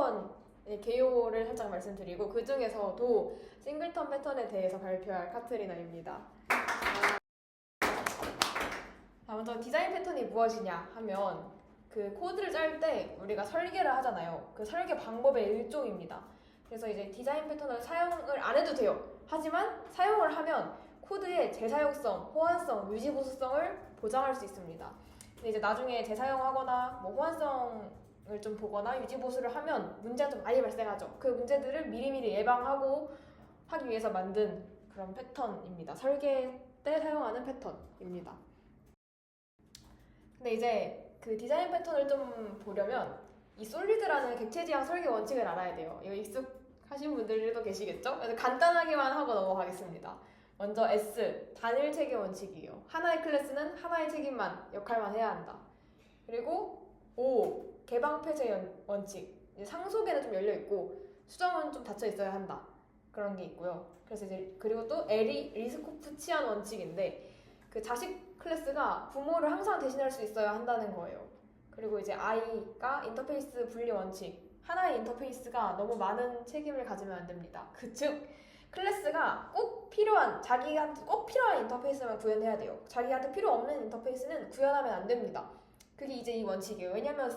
패턴 개요를 살짝 말씀드리고 그 중에서도 싱글턴 패턴에 대해서 발표할 카트리나입니다. 먼저 디자인 패턴이 무엇이냐 하면 그 코드를 짤 때 우리가 설계를 하잖아요. 그 설계 방법의 일종입니다. 그래서 이제 디자인 패턴을 사용을 안 해도 돼요. 하지만 사용을 하면 코드의 재사용성, 호환성, 유지보수성을 보장할 수 있습니다. 근데 이제 나중에 재사용하거나 뭐 호환성을 좀 보거나 유지보수를 하면 문제가 좀 많이 발생하죠. 그 문제들을 미리미리 예방하고 하기 위해서 만든 그런 패턴입니다. 설계 때 사용하는 패턴입니다. 근데 이제 그 디자인 패턴을 좀 보려면 이 솔리드라는 객체지향 설계 원칙을 알아야 돼요. 이거 익숙하신 분들도 계시겠죠? 그래서 간단하게만 하고 넘어가겠습니다. 먼저 S, 단일 책임 원칙이에요. 하나의 클래스는 하나의 책임만, 역할만 해야 한다. 그리고 O, 개방 폐쇄 원칙. 이제 상속에는 좀 열려있고 수정은 좀 닫혀 있어야 한다. 그런 게 있고요. 그래서 이제 그리고 또 L이 리스코프 치안 원칙인데 그 자식 클래스가 부모를 항상 대신할 수 있어야 한다는 거예요. 그리고 이제 I가 인터페이스 분리 원칙. 하나의 인터페이스가 너무 많은 책임을 가지면 안 됩니다. 즉 클래스가 꼭 필요한 자기한테 꼭 필요한 인터페이스만 구현해야 돼요. 자기한테 필요 없는 인터페이스는 구현하면 안 됩니다. 그게 이제 이 원칙이에요. 왜냐면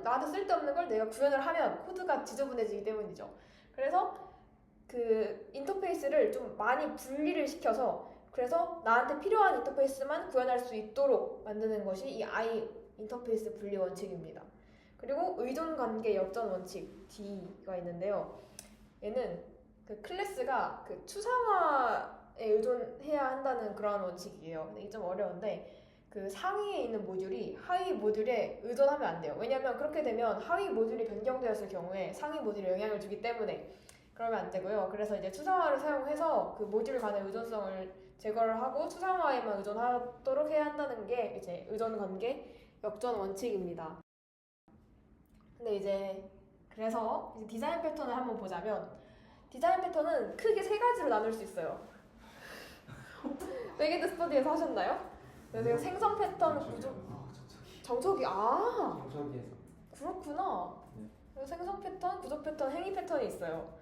나한테 쓸데없는 걸 내가 구현을 하면 코드가 지저분해지기 때문이죠. 그래서 그 인터페이스를 좀 많이 분리를 시켜서 그래서 나한테 필요한 인터페이스만 구현할 수 있도록 만드는 것이 이 I 인터페이스 분리 원칙입니다. 그리고 의존 관계 역전 원칙 D가 있는데요. 얘는 그 클래스가 그 추상화에 의존해야 한다는 그런 원칙이에요. 근데 이게 좀 어려운데 그 상위에 있는 모듈이 하위 모듈에 의존하면 안 돼요. 왜냐면 그렇게 되면 하위 모듈이 변경되었을 경우에 상위 모듈에 영향을 주기 때문에 그러면 안 되고요. 그래서 이제 추상화를 사용해서 그 모듈 간의 의존성을 제거를 하고 추상화에만 의존하도록 해야 한다는 게 이제 의존 관계 역전 원칙입니다. 근데 이제 그래서 이제 디자인 패턴을 한번 보자면 디자인 패턴은 크게 세 가지로 나눌 수 있어요. 베게드 스터디에서 하셨나요? 그래서 생성 패턴, 구조, 정석이 정석이에서. 그렇구나. 네. 그래서 생성 패턴, 구조 패턴, 행위 패턴이 있어요.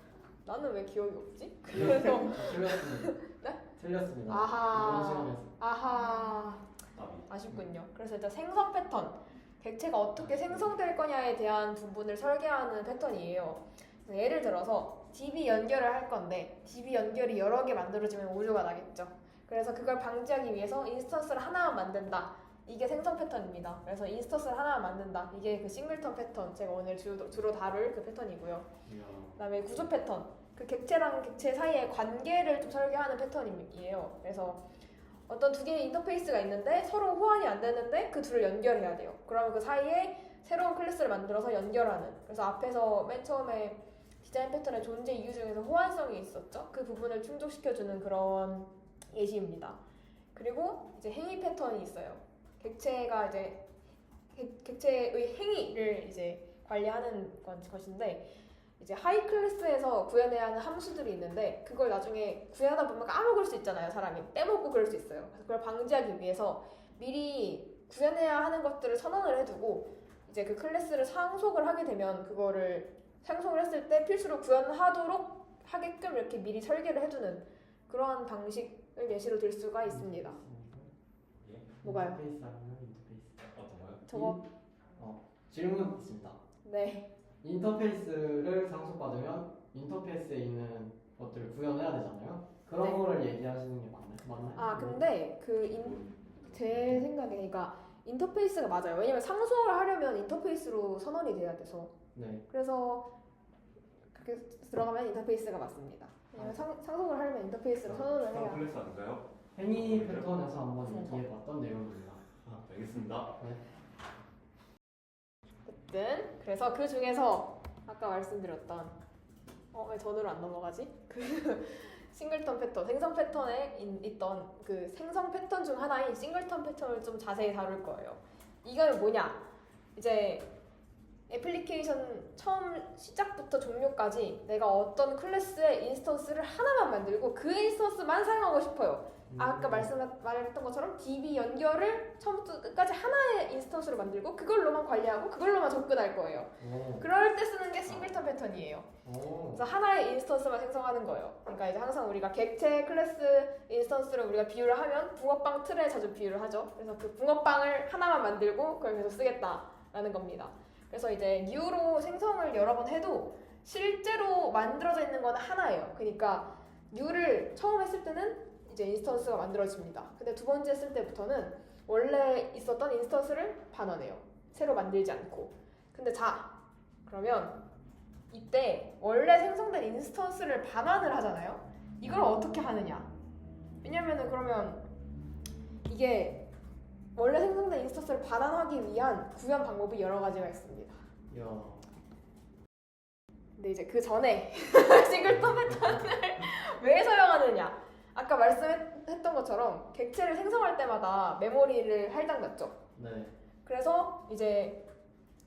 나는 왜 기억이 없지? 그래서 틀렸습니다. 네? 틀렸습니다. 아하. 이번 시간에서. 아하. 아쉽군요. 그래서 일단 생성 패턴, 객체가 어떻게 생성될 거냐에 대한 부분을 설계하는 패턴이에요. 예를 들어서 DB 연결을 할 건데 DB 연결이 여러 개 만들어지면 오류가 나겠죠. 그래서 그걸 방지하기 위해서 인스턴스를 하나만 만든다. 이게 생성 패턴입니다. 그래서 인스턴스를 하나만 만든다. 이게 그 싱글턴 패턴, 제가 오늘 주로 다룰 그 패턴이고요. 그다음에 구조 패턴, 그 객체랑 객체 사이의 관계를 좀 설계하는 패턴이에요. 그래서 어떤 두 개의 인터페이스가 있는데 서로 호환이 안 되는데 그 둘을 연결해야 돼요. 그러면 그 사이에 새로운 클래스를 만들어서 연결하는. 그래서 앞에서 맨 처음에 디자인 패턴의 존재 이유 중에서 호환성이 있었죠. 그 부분을 충족시켜주는 그런 예시입니다. 그리고 이제 행위 패턴이 있어요. 객체가 이제 객체의 행위를 이제 관리하는 것인데 이제 하이 클래스에서 구현해야 하는 함수들이 있는데 그걸 나중에 구현하다 보면 까먹을 수 있잖아요. 사람이 빼먹고 그럴 수 있어요. 그래서 그걸 방지하기 위해서 미리 구현해야 하는 것들을 선언을 해두고 이제 그 클래스를 상속을 하게 되면 그거를 상속을 했을 때 필수로 구현하도록 하게끔 이렇게 미리 설계를 해두는 그러한 방식을 예시로 들 수가 있습니다. 뭐가요? 인터페이스 아니면 인터페이스. 어떤 거요? 저거 질문 있습니다. 네. 인터페이스를 상속받으면 인터페이스에 있는 것들을 구현해야 되잖아요. 그런 네. 거를 얘기하시는 게 맞나요? 아 근데 제 생각에 그러니까 인터페이스가 맞아요. 왜냐면 상속을 하려면 인터페이스로 선언이 돼야 돼서. 네. 그래서 그렇게 들어가면 인터페이스가 맞습니다. 왜냐면 상속을 하려면 인터페이스로 선언을 해야. 클래스 아닌가요? 행위 패턴에서 한번 얘기해봤던 내용입니다. 알겠습니다. 어쨌든 그래서 그 중에서 아까 말씀드렸던 왜 전으로 안 넘어가지? 그 싱글턴 패턴, 생성 패턴에 있던 그 생성 패턴 중 하나인 싱글턴 패턴을 좀 자세히 다룰 거예요. 이건 뭐냐? 이제 애플리케이션 처음 시작부터 종료까지 내가 어떤 클래스의 인스턴스를 하나만 만들고 그 인스턴스만 사용하고 싶어요. 아까 말했던 것처럼 DB 연결을 처음부터 끝까지 하나의 인스턴스로 만들고 그걸로만 관리하고 그걸로만 접근할 거예요. 오. 그럴 때 쓰는 게 싱글턴 패턴이에요. 오. 그래서 하나의 인스턴스만 생성하는 거예요. 그러니까 이제 항상 우리가 객체 클래스 인스턴스를 우리가 비유를 하면 붕어빵 틀에 자주 비유를 하죠. 그래서 그 붕어빵을 하나만 만들고 그걸 계속 쓰겠다라는 겁니다. 그래서 이제 뉴로 생성을 여러 번 해도 실제로 만들어져 있는 건 하나예요. 그러니까 뉴를 처음 했을 때는 이제 인스턴스가 만들어집니다. 근데 두 번째 했을 때부터는 원래 있었던 인스턴스를 반환해요. 새로 만들지 않고. 근데 자, 그러면 이때 원래 생성된 인스턴스를 반환을 하잖아요. 이걸 어떻게 하느냐? 왜냐면은 그러면 이게 원래 생성된 인스턴스를 반환하기 위한 구현 방법이 여러 가지가 있습니다. 야. 근데 이제 그 전에 싱글턴 패턴을 왜 사용하느냐? 아까 말씀했던 것처럼 객체를 생성할 때마다 메모리를 할당났죠. 네. 그래서 이제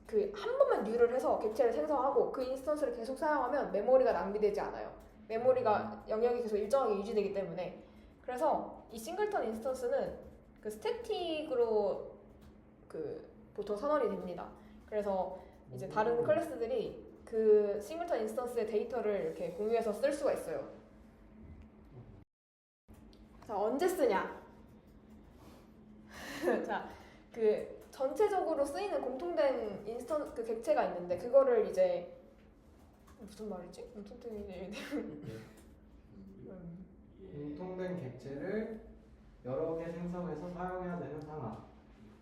그 한 번만 뉴를 해서 객체를 생성하고 그 인스턴스를 계속 사용하면 메모리가 낭비되지 않아요. 메모리가 영역이 계속 일정하게 유지되기 때문에. 그래서 이 싱글턴 인스턴스는 그 스태틱으로 그 보통 선언이 됩니다. 그래서 이제 다른 클래스들이 그 싱글턴 인스턴스의 데이터를 이렇게 공유해서 쓸 수가 있어요. 자, 언제 쓰냐? 자, 그 전체적으로 쓰이는 공통된 그 객체가 있는데 그거를 이제 무슨 말이지? 공통된 객체를 여러 개 생성해서 사용해야 되는 상황.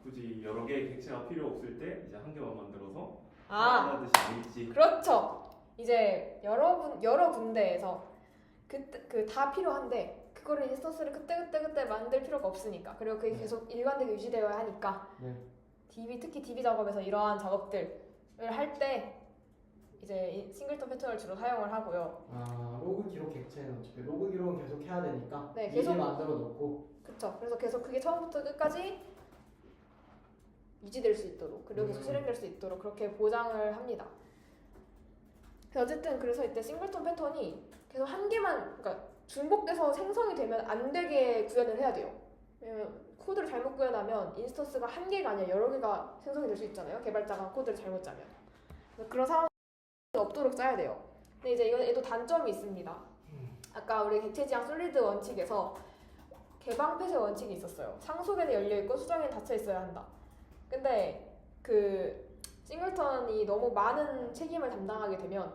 굳이 여러 개의 객체가 필요 없을 때 이제 한 개만 만들어서 아, 하듯이 그렇죠. 이제 여러 군데에서 그 다 필요한데 그거를 인스턴스를 그때 만들 필요가 없으니까. 그리고 그게 계속 일관되게 유지되어야 하니까. 네. 특히 DB 작업에서 이러한 작업들을 할 때 이제 싱글턴 패턴을 주로 사용을 하고요. 아, 로그 기록 객체는 어차피 로그 기록은 계속 해야 되니까 네, 미리 계속- 만들어 놓고. 그쵸. 그래서 계속 그게 처음부터 끝까지 유지될 수 있도록 그리고 계속 실행될 수 있도록 그렇게 보장을 합니다. 그래서 이때 싱글턴 패턴이 계속 한 개만, 그러니까 중복돼서 생성이 되면 안 되게 구현을 해야 돼요. 왜냐면 코드를 잘못 구현하면 인스턴스가 한 개가 아니라 여러 개가 생성이 될 수 있잖아요. 개발자가 코드를 잘못 짜면. 그래서 그런 상황이 없도록 짜야 돼요. 근데 이제 얘도 단점이 있습니다. 아까 우리 객체 지향 솔리드 원칙에서 개방 폐쇄 원칙이 있었어요. 상속에는 열려 있고 수정에는 닫혀 있어야 한다. 근데 그 싱글턴이 너무 많은 책임을 담당하게 되면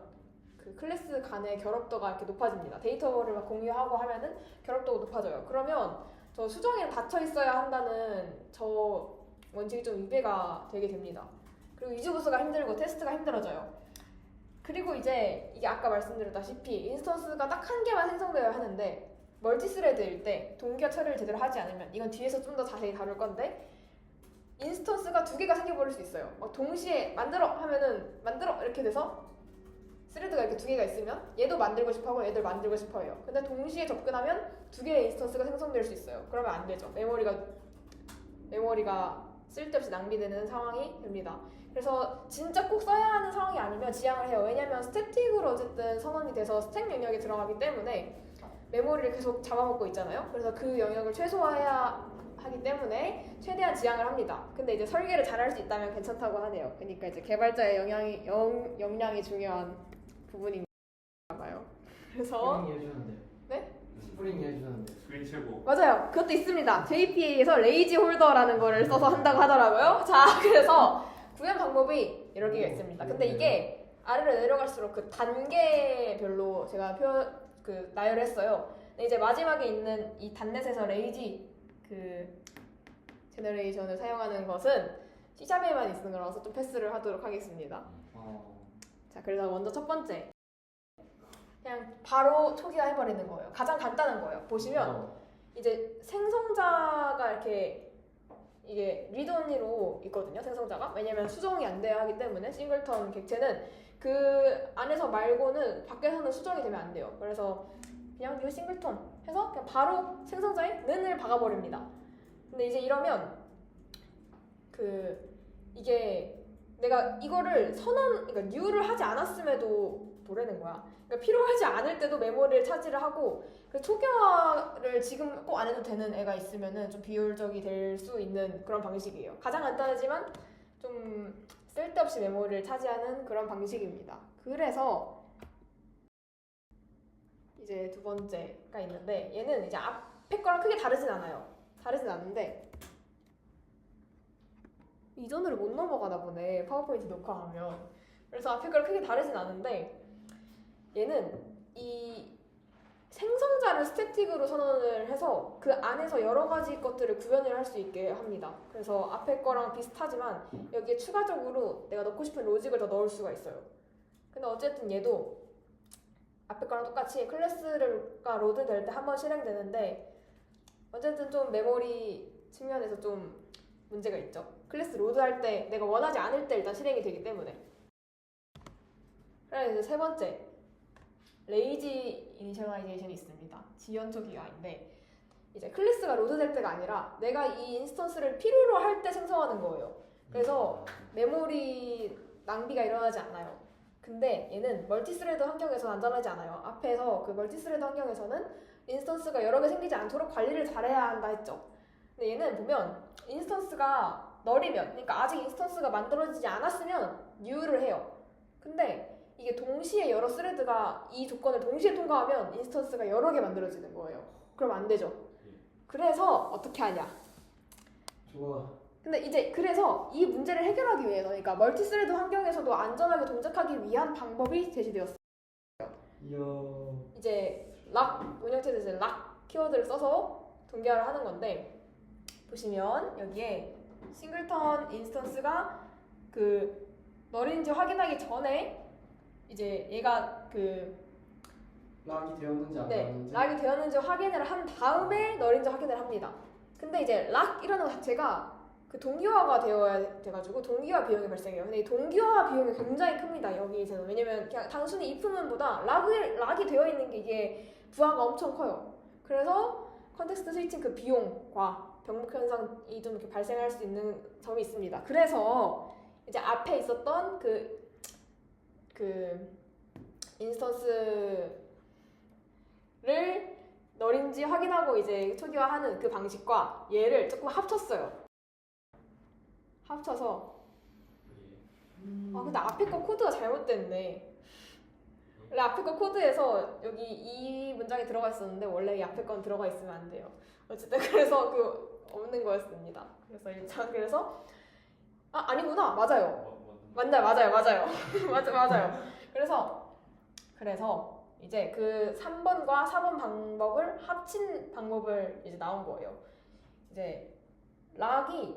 그 클래스 간의 결합도가 이렇게 높아집니다. 데이터를 막 공유하고 하면은 결합도가 높아져요. 그러면 저 수정에는 닫혀 있어야 한다는 저 원칙이 좀 위배가 되게 됩니다. 그리고 유즈보스가 힘들고 테스트가 힘들어져요. 그리고 이제 이게 아까 말씀드렸다시피 인스턴스가 딱 한 개만 생성되어야 하는데 멀티스레드일 때 동기화 처리를 제대로 하지 않으면, 이건 뒤에서 좀 더 자세히 다룰 건데, 인스턴스가 두 개가 생겨버릴 수 있어요. 막 동시에 만들어 하면은 만들어 이렇게 돼서 스레드가 이렇게 두 개가 있으면 얘도 만들고 싶어하고 얘들 만들고 싶어해요. 근데 동시에 접근하면 두 개의 인스턴스가 생성될 수 있어요. 그러면 안 되죠. 메모리가 쓸데없이 낭비되는 상황이 됩니다. 그래서 진짜 꼭 써야 하는 상황이 아니면 지양을 해요. 왜냐면 스태틱으로 어쨌든 선언이 돼서 스택 영역에 들어가기 때문에 메모리를 계속 잡아먹고 있잖아요. 그래서 그 영역을 최소화해야 하기 때문에 최대한 지양을 합니다. 근데 이제 설계를 잘할 수 있다면 괜찮다고 하네요. 그러니까 이제 개발자의 역량이 중요한 부분인가 봐요. 그래서 스프링 해주는데. 네? 스프링 해주는데. 스크린 최고. 맞아요. 그것도 있습니다. JPA에서 레이지 홀더라는 거를 써서 한다고 하더라고요. 자, 그래서 구현 방법이 여러 개가 있습니다. 근데 이게 아래로 내려갈수록 그 단계별로 제가 나열했어요. 근데 이제 마지막에 있는 이 단넷에서 레이지 그 제너레이션을 사용하는 것은 C샵에만 있는 거라서 좀 패스를 하도록 하겠습니다. 자, 그래서 먼저 첫 번째, 그냥 바로 초기화 해버리는 거예요. 가장 간단한 거예요. 보시면 이제 생성자가 이게 리드온리로 있거든요. 생성자가. 왜냐면 수정이 안 돼야 하기 때문에 싱글턴 객체는 그 안에서 말고는 밖에서는 수정이 되면 안 돼요. 그래서 그냥 뉴 싱글턴 해서 그냥 바로 생성자에 는을 박아버립니다. 근데 이제 이러면 이게 내가 이거를 그러니까 뉴를 하지 않았음에도 보내는 거야. 그러니까 필요하지 않을 때도 메모리를 차지를 하고 그 초기화를 지금 꼭 안 해도 되는 애가 있으면은 좀 비효율적이 될 수 있는 그런 방식이에요. 가장 간단하지만 좀 쓸데없이 메모리를 차지하는 그런 방식입니다. 그래서 이제 두 번째가 있는데 얘는 이제 앞에 거랑 크게 다르진 않아요. 다르진 않는데 이전으로 못 넘어가나 보네. 파워포인트 녹화하면. 그래서 앞에 거랑 크게 다르진 않은데 얘는 이 생성자를 스태틱으로 선언을 해서 그 안에서 여러 가지 것들을 구현을 할 수 있게 합니다. 그래서 앞에 거랑 비슷하지만 여기에 추가적으로 내가 넣고 싶은 로직을 더 넣을 수가 있어요. 근데 어쨌든 얘도 앞에 거랑 똑같이 클래스가 로드 될 때 한 번 실행되는데 어쨌든 좀 메모리 측면에서 좀 문제가 있죠. 클래스 로드 할 때 내가 원하지 않을 때 일단 실행이 되기 때문에. 그래서 이제 세 번째 레이지 이니셜라이제이션이 있습니다. 지연초 기화인데 이제 클래스가 로드될 때가 아니라 내가 이 인스턴스를 필요로 할 때 생성하는 거예요. 그래서 메모리 낭비가 일어나지 않아요. 근데 얘는 멀티스레드 환경에서는 안전하지 않아요. 앞에서 그 멀티스레드 환경에서는 인스턴스가 여러 개 생기지 않도록 관리를 잘해야 한다 했죠. 근데 얘는 보면 인스턴스가 널이면, 그러니까 아직 인스턴스가 만들어지지 않았으면 new를 해요. 근데 이게 동시에 여러 스레드가 이 조건을 동시에 통과하면 인스턴스가 여러 개 만들어지는 거예요. 그럼 안 되죠. 그래서 어떻게 하냐? 좋아. 근데 이제 그래서 이 문제를 해결하기 위해서, 그러니까 멀티스레드 환경에서도 안전하게 동작하기 위한 방법이 제시되었어요. 이야. 이제 락 운영체제에서 락 키워드를 써서 동기화를 하는 건데 보시면 여기에 싱글턴 인스턴스가 그 널인지 확인하기 전에 이제 얘가 그 락이 되었는지 안 네, 되었는지. 락이 되었는지 확인을 한 다음에 널인지 확인을 합니다. 근데 이제 락이라는 것 자체가 그 동기화가 되어야 돼가지고 동기화 비용이 발생해요. 근데 이 동기화 비용이 굉장히 큽니다. 여기에서는. 왜냐면 그냥 단순히 if문보다 락이 되어 있는 게 이게 부하가 엄청 커요. 그래서 컨텍스트 스위칭 그 비용과 병목 현상이 좀 이렇게 발생할 수 있는 점이 있습니다. 그래서 이제 앞에 있었던 그 인스턴스를 널인지 확인하고 이제 초기화하는 그 방식과 얘를 조금 합쳤어요. 합쳐서 아 근데 앞에 거 코드가 잘못됐네. 원래 앞에 거 코드에서 여기 이 문장이 들어가 있었는데 원래 이 앞에 건 들어가 있으면 안 돼요. 어쨌든 그래서 그 없는 거였습니다. 그래서 일단 그래서 아니구나 맞아요. 맞아요. 맞아요. 그래서 이제 그 3번과 4번 방법을 합친 방법을 이제 나온 거예요. 이제 락을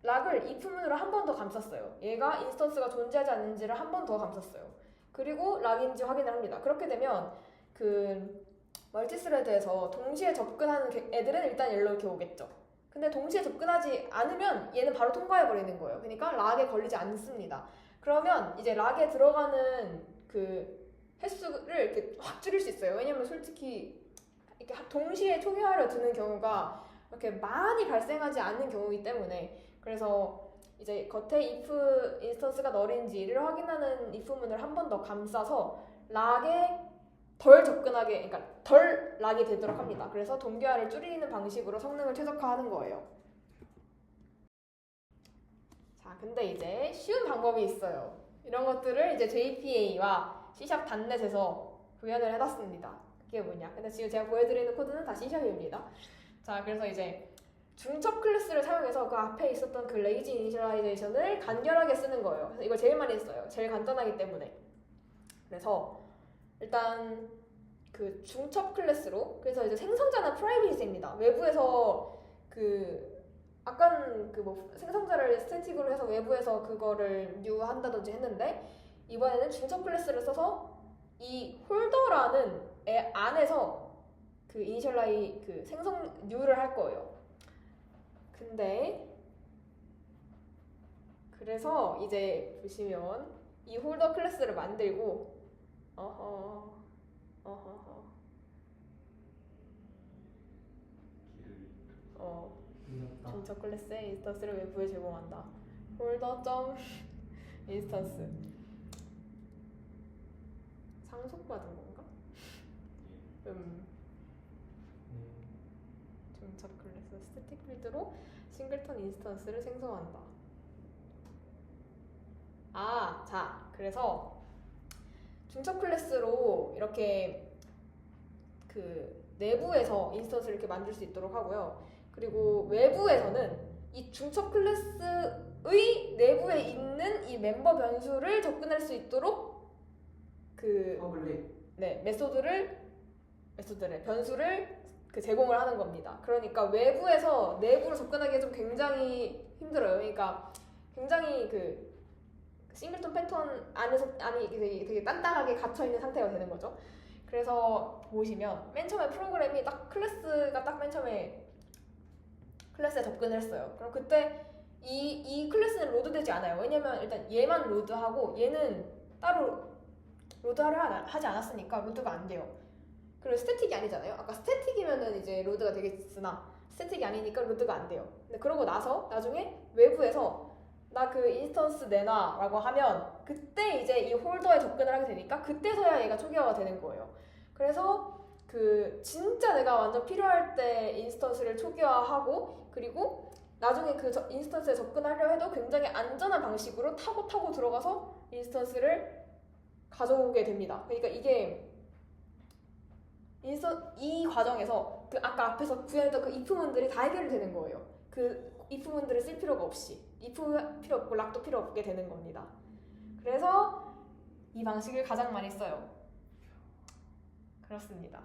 if문으로 한 번 더 감쌌어요. 얘가 인스턴스가 존재하지 않는지를 한 번 더 감쌌어요. 그리고 락인지 확인을 합니다. 그렇게 되면 그 멀티스레드에서 동시에 접근하는 애들은 일단 옐로우 이렇게 오겠죠. 근데 동시에 접근하지 않으면 얘는 바로 통과해버리는 거예요. 그러니까 락에 걸리지 않습니다. 그러면 이제 락에 들어가는 그 횟수를 이렇게 확 줄일 수 있어요. 왜냐면 솔직히 이렇게 동시에 초기화를 두는 경우가 이렇게 많이 발생하지 않는 경우이기 때문에 그래서 이제 겉에 if 인스턴스가 널인지를 확인하는 if문을 한 번 더 감싸서 락에 덜 접근하게, 그러니까 덜 락이 되도록 합니다. 그래서 동기화를 줄이는 방식으로 성능을 최적화하는 거예요. 자, 근데 이제 쉬운 방법이 있어요. 이런 것들을 이제 JPA와 C# 단넷에서 구현을 해놨습니다. 그게 뭐냐? 근데 지금 제가 보여드리는 코드는 다 C#입니다. 자, 그래서 이제 중첩 클래스를 사용해서 그 앞에 있었던 그 레이지 이니셜라이제이션을 간결하게 쓰는 거예요. 그래서 이걸 제일 많이 했어요. 제일 간단하기 때문에. 그래서 일단 그 중첩 클래스로 그래서 이제 생성자는 프라이빗입니다. 외부에서 그 아까 그 뭐 생성자를 스태틱으로 해서 외부에서 그거를 뉴한다든지 했는데 이번에는 중첩 클래스를 써서 이 홀더라는 애 안에서 그 이니셜라이 그 생성 뉴를 할 거예요. 근데 그래서 이제 보시면 이 홀더 클래스를 만들고 중첩 클래스의 인스턴스를 외부에 제공한다. 홀더 점 인스턴스. 상속받은 건가? 중첩 클래스 스태틱 필드로 싱글턴 인스턴스를 생성한다. 자, 그래서 중첩 클래스로 이렇게 그 내부에서 인스턴스를 이렇게 만들 수 있도록 하고요. 그리고 외부에서는 이 중첩 클래스의 내부에 있는 이 멤버 변수를 접근할 수 있도록 그 퍼블릭. 변수를 그 제공을 하는 겁니다. 그러니까 외부에서 내부로 접근하기가 좀 굉장히 힘들어요. 그러니까 굉장히 그 싱글턴 패턴 안에서 되게 단단하게 갇혀 있는 상태가 되는 거죠. 그래서 보시면 맨 처음에 프로그램이 클래스가 맨 처음에 클래스에 접근을 했어요. 그럼 그때 이 클래스는 로드되지 않아요. 왜냐면 일단 얘만 로드하고 얘는 따로 로드하려 하지 않았으니까 로드가 안 돼요. 그리고 스태틱이 아니잖아요. 아까 스태틱이면은 이제 로드가 되겠으나 스태틱이 아니니까 로드가 안 돼요. 근데 그러고 나서 나중에 외부에서 나 그 인스턴스 내놔라고 하면 그때 이제 이 홀더에 접근을 하게 되니까 그때서야 얘가 초기화가 되는 거예요. 그래서 그 진짜 내가 완전 필요할 때 인스턴스를 초기화하고 그리고 나중에 그 인스턴스에 접근하려 해도 굉장히 안전한 방식으로 타고 들어가서 인스턴스를 가져오게 됩니다. 그러니까 이게 이 과정에서 그 아까 앞에서 구현했던 그 if문들이 다 해결이 되는 거예요. 그 if문들을 쓸 필요가 없이 if 필요 없고 락도 필요 없게 되는 겁니다. 그래서 이 방식을 가장 많이 써요. 그렇습니다.